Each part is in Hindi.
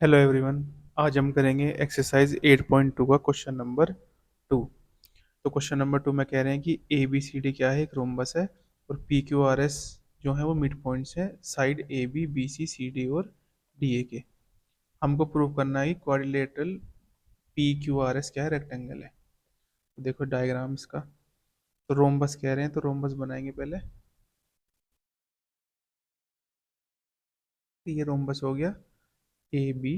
Hello everyone. आज हम करेंगे एक्सरसाइज 8.2 का क्वेश्चन नंबर 2। तो क्वेश्चन नंबर 2 में कह रहे हैं कि ए बी सी डी क्या है, एक रोम्बस है, और पी क्यू आर एस जो है वो मिड पॉइंट्स है side A B B C C D और डी ए के। हमको प्रूव करना है कि quadrilateral P Q R S क्या है, रेक्टेंगल है। तो देखो डायग्राम्स का। तो रोम्बस कह रहे हैं तो रोम्बस बनाएंगे पहले। तो ये रोम्बस हो गया ए बी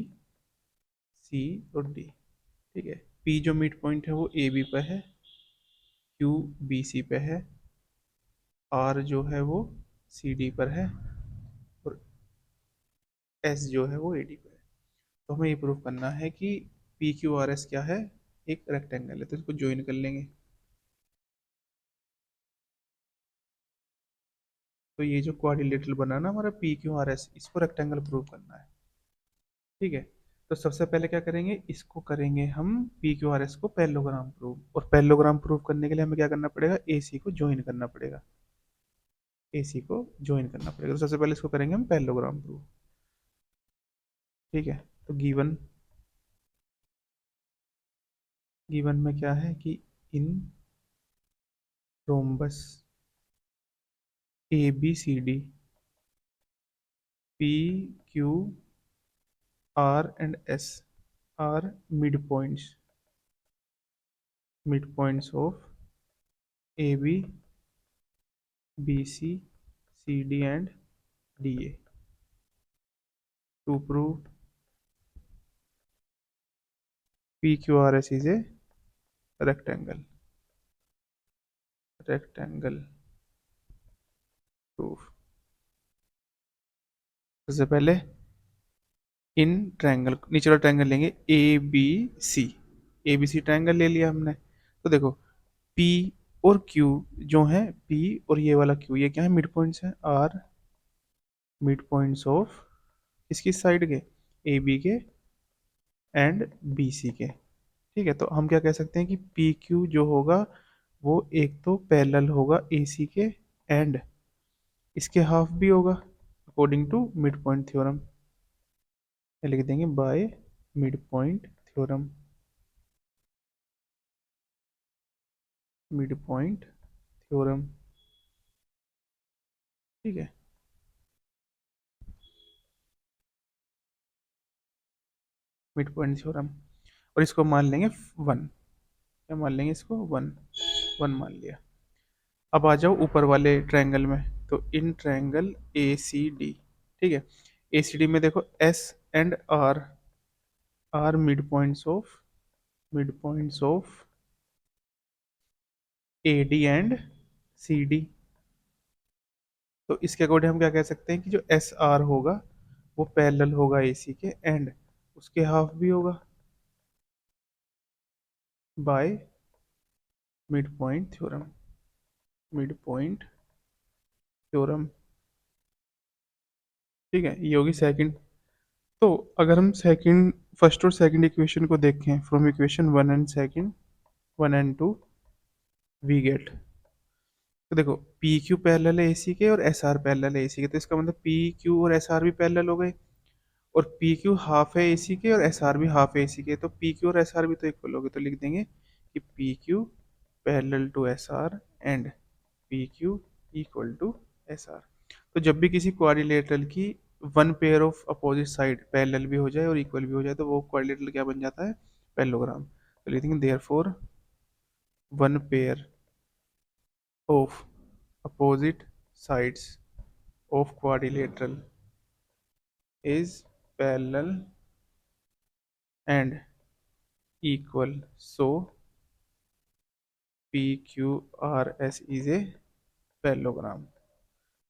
सी और डी। ठीक है। पी जो मिड पॉइंट है वो ए बी पे है, क्यू बी सी पे है, आर जो है वो सी डी पर है, और एस जो है वो ए डी पर है। तो हमें ये प्रूव करना है कि पी क्यू आर एस क्या है, एक रेक्टेंगल है। तो इसको ज्वाइन कर लेंगे। तो ये जो क्वाड्रिलेटरल बना ना हमारा पी क्यू आर एस, इसको रेक्टेंगल प्रूव करना है। ठीक है। तो सबसे पहले क्या करेंगे, इसको करेंगे हम पी क्यू आर एस को पैरेललोग्राम प्रूव। और पैरेललोग्राम प्रूव करने के लिए हमें क्या करना पड़ेगा, ए सी को ज्वाइन करना पड़ेगा। ए सी को ज्वाइन करना पड़ेगा। तो सबसे पहले इसको करेंगे हम पैरेललोग्राम प्रूव। ठीक है। तो गिवन गिवन में क्या है कि in rhombus A B C D P Q R and S are mid points of A B B C C D and D A. To prove P Q R S is a rectangle proof. सबसे पहले इन ट्रायंगल, नीचे वाला ट्रायंगल लेंगे A B C. A B C triangle ले लिया हमने। तो देखो पी और क्यू जो है, पी और ये वाला क्यू, ये क्या है, मिड पॉइंट्स है। आर मिड पॉइंट्स ऑफ इसकी साइड के, ए बी के एंड बी सी के। ठीक है। तो हम क्या कह सकते हैं कि पी क्यू जो होगा वो एक तो पैरेलल होगा ए सी के, एंड इसके हाफ भी होगा according to mid point theorem. लिख देंगे by mid point theorem. Mid point theorem. ठीक है। Mid point theorem. और इसको मान लेंगे वन। क्या मान लेंगे इसको, वन। वन मान लिया। अब आ जाओ ऊपर वाले ट्रायंगल में। तो in triangle A C D. ठीक है। ए सी डी में देखो S and R are mid points of A D and C D. तो इसके अकॉर्डिंग हम क्या कह सकते हैं कि जो एस आर होगा वो पैरेलल होगा ए सी के, एंड उसके हाफ भी होगा by mid point theorem. Mid point theorem. ठीक है। ये होगी सेकंड। तो अगर हम सेकंड, फर्स्ट और सेकंड इक्वेशन को देखें from equation one and two, we get. तो देखो पी क्यू पैरेलल है एसी के और एस आर पैरेलल है एसी के। तो इसका मतलब पी क्यू और एस आर भी पैरेलल हो गए। और पी क्यू हाफ है एसी के और एस आर भी हाफ है एसी के। तो पी क्यू और एस आर भी तो इक्वल हो गए। तो लिख देंगे कि P Q parallel to S R and P Q equal to S R. तो जब भी किसी क्वाड्रिलेटरल की one pair of opposite side parallel भी हो जाए और इक्वल भी हो जाए तो वो क्वाड्रिलेटरल क्या बन जाता है, पैरेललोग्राम। तो लिख देंगे therefore one pair of opposite sides of quadrilateral is parallel and equal, so PQRS is a parallelogram।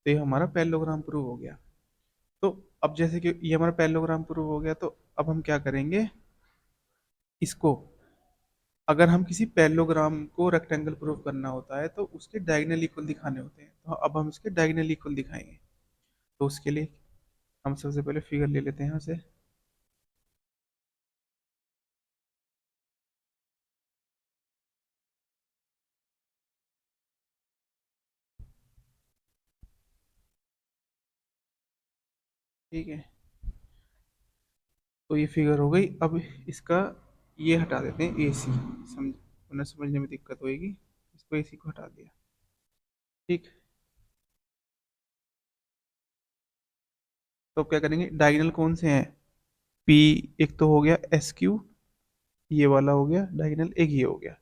तो ये हमारा पैरेललोग्राम प्रूव हो गया। तो अब जैसे कि ये हमारा पैरेललोग्राम प्रूव हो गया, तो अब हम क्या करेंगे, इसको अगर हम किसी पैरेललोग्राम को रेक्टेंगल प्रूव करना होता है तो उसके डायगोनल इक्वल दिखाने होते हैं। तो अब हम इसके डायगोनल इक्वल दिखाएंगे। तो उसके लिए हम सबसे पहले फिगर ले लेते हैं यहाँ से। ठीक है। तो ये फिगर हो गई। अब इसका ये हटा देते हैं ए सी, उन्हें समझने में दिक्कत होगी। इसको ए सी को हटा दिया। ठीक। तो अब क्या करेंगे, डायगोनल कौन से हैं, पी एक तो हो गया, एस क्यू ये वाला हो गया डायगोनल, एक ये हो गया।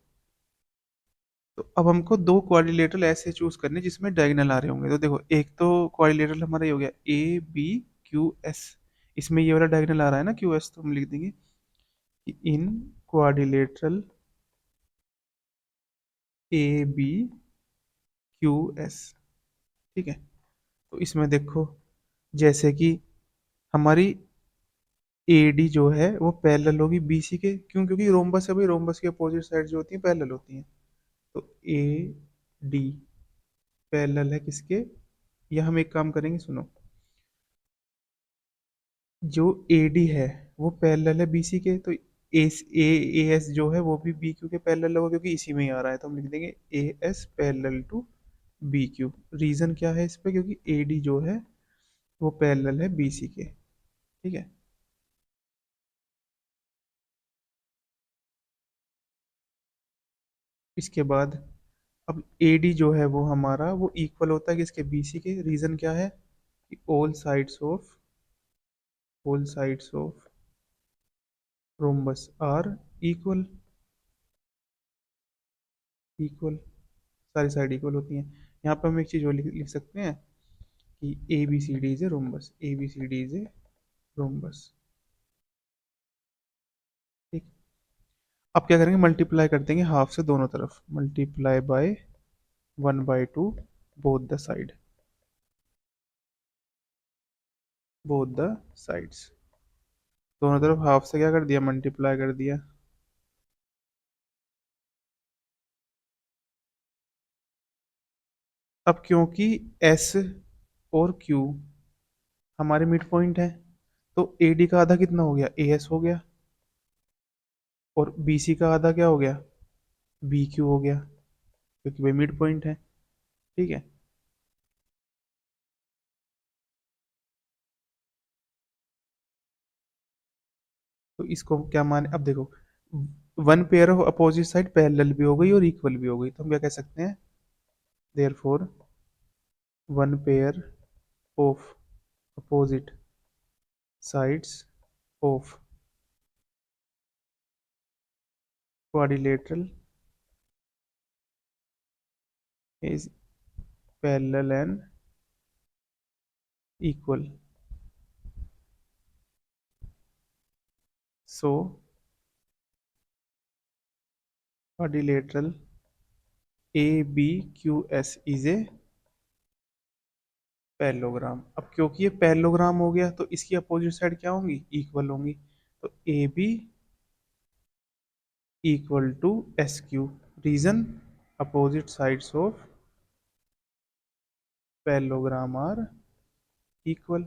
तो अब हमको दो क्वाड्रिलेटरल ऐसे चूज करने जिसमें डायगोनल आ रहे होंगे। तो देखो, एक तो क्वाड्रिलेटरल हमारा ये हो गया ए बी क्यू एस, इसमें ये वाला डायगोनल आ रहा है ना क्यू एस, तो हम लिख देंगे कि in quadrilateral A B Q S. ठीक है। तो इसमें देखो, जैसे कि हमारी ए डी जो है वो पैरेलल होगी बी सी के, क्यों, क्योंकि रोम्बस है भाई, रोम्बस की अपोजिट साइड जो होती है पैरेलल होती हैं। तो ए डी पैरेलल है किसके, या हम एक काम करेंगे सुनो, जो ए डी है वो पैरेलल है बी सी के, तो ए एस जो है वो भी बी क्यू के पैरेलल होगा, क्योंकि इसी में ही आ रहा है। तो हम लिख देंगे A S parallel to B Q. Reason क्या है इस पे, क्योंकि ए डी जो है वो पैरेलल है बी सी के। ठीक है। इसके बाद अब ए डी जो है वो हमारा वो इक्वल होता है किसके, बी सी के। रीजन क्या है कि all sides of rhombus are equal, equal सारी साइड इक्वल होती हैं। यहाँ पे हम एक चीज और लिख सकते हैं कि A B C D is a rhombus, A B C D is a rhombus. ठीक। अब क्या करेंगे, मल्टीप्लाई कर देंगे हाफ से दोनों तरफ, multiply by 1/2 both the side, both the sides. दोनों तरफ हाफ से क्या कर दिया, मल्टीप्लाई कर दिया। अब क्योंकि एस और क्यू हमारे मिड पॉइंट है, तो ए डी का आधा कितना हो गया, ए एस हो गया, और बी सी का आधा क्या हो गया, बी क्यू हो गया, क्योंकि भाई मिड पॉइंट है। ठीक है। तो इसको क्या माने, अब देखो, one pair of opposite side parallel भी हो गई और इक्वल भी हो गई, तो हम क्या कह सकते हैं, therefore one pair of opposite sides of quadrilateral is parallel and equal, so quadrilateral ABQS is a parallelogram. अब क्योंकि ये पैरेललोग्राम हो गया तो इसकी अपोजिट साइड क्या होंगी, इक्वल होंगी। तो A B equal to S Q. Reason, opposite sides of parallelogram are equal.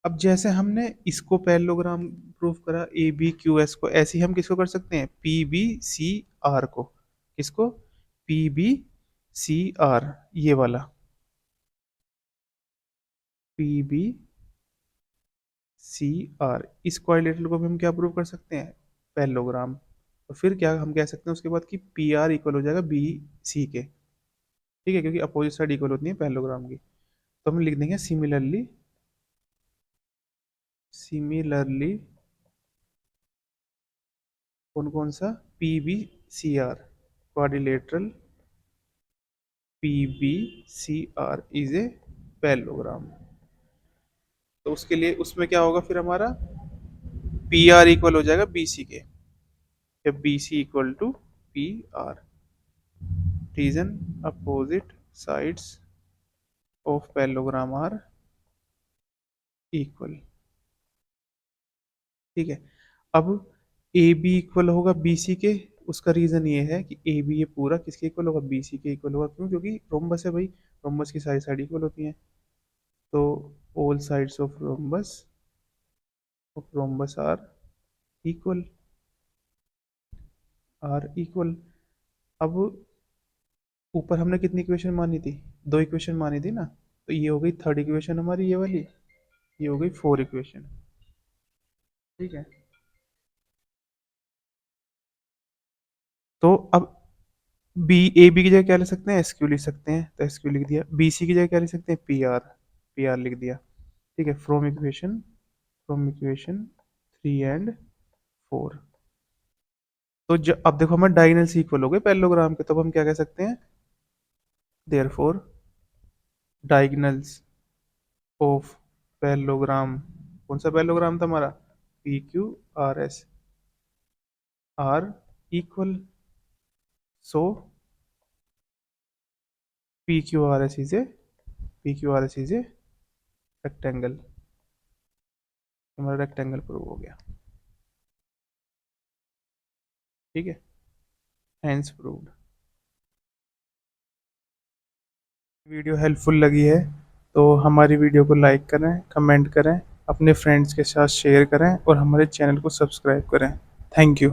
अब जैसे हमने इसको पैरेललोग्राम प्रूफ करा ए बी क्यू एस को, ऐसे ही हम किसको कर सकते हैं, पी बी सी आर को। किसको, पी बी सी आर, ये वाला पी बी सी आर, इस क्वाड्रिलेटरल को भी हम क्या प्रूव कर सकते हैं, पैरेललोग्राम। तो फिर क्या हम कह सकते हैं उसके बाद कि पी आर इक्वल हो जाएगा बी सी के। ठीक है, क्योंकि अपोजिट साइड इक्वल होती है पैरेललोग्राम की। तो हम लिख देंगे सिमिलरली, सिमिलरली कौन कौन सा, P B C R, quadrilateral P B C R is a parallelogram. तो उसके लिए उसमें क्या होगा फिर हमारा, पी आर इक्वल हो जाएगा बी सी के, या B C equal to P R. Reason, opposite sides of parallelogram are equal. ठीक है। अब ए बी इक्वल होगा बी सी के, उसका रीजन ये है कि ए बी ये पूरा किसके इक्वल होगा, बी सी के इक्वल होगा। क्यों, क्योंकि रोम्बस है भाई, रोम्बस की सारी साइड इक्वल होती हैं। तो all sides of rhombus equal are equal. अब ऊपर हमने कितनी इक्वेशन मानी थी, दो इक्वेशन मानी थी ना, तो ये हो गई थर्ड इक्वेशन हमारी, ये वाली, ये हो गई फोर इक्वेशन। ठीक है। तो अब बी ए बी की जगह क्या लिख सकते हैं, एस क्यू लिख सकते हैं, तो एस क्यू लिख दिया। बी सी की जगह क्या लिख सकते हैं, पी आर लिख दिया। ठीक है, फ्रॉम इक्वेशन 3 and 4। तो अब देखो हमारे डायगोनल्स इक्वल हो गए पैरेललोग्राम के, तब हम क्या कह सकते हैं, देयरफॉर डायगोनल्स ऑफ पैरेललोग्राम, कौन सा पैरेललोग्राम था हमारा, P Q R S, are equal, so P Q R S is a, P Q R S is a rectangle. हमारा रेक्टेंगल प्रूव हो गया। ठीक है, हैंस प्रूव्ड। वीडियो हेल्पफुल लगी है तो हमारी वीडियो को लाइक करें, कमेंट करें, अपने फ्रेंड्स के साथ शेयर करें और हमारे चैनल को सब्सक्राइब करें। Thank you.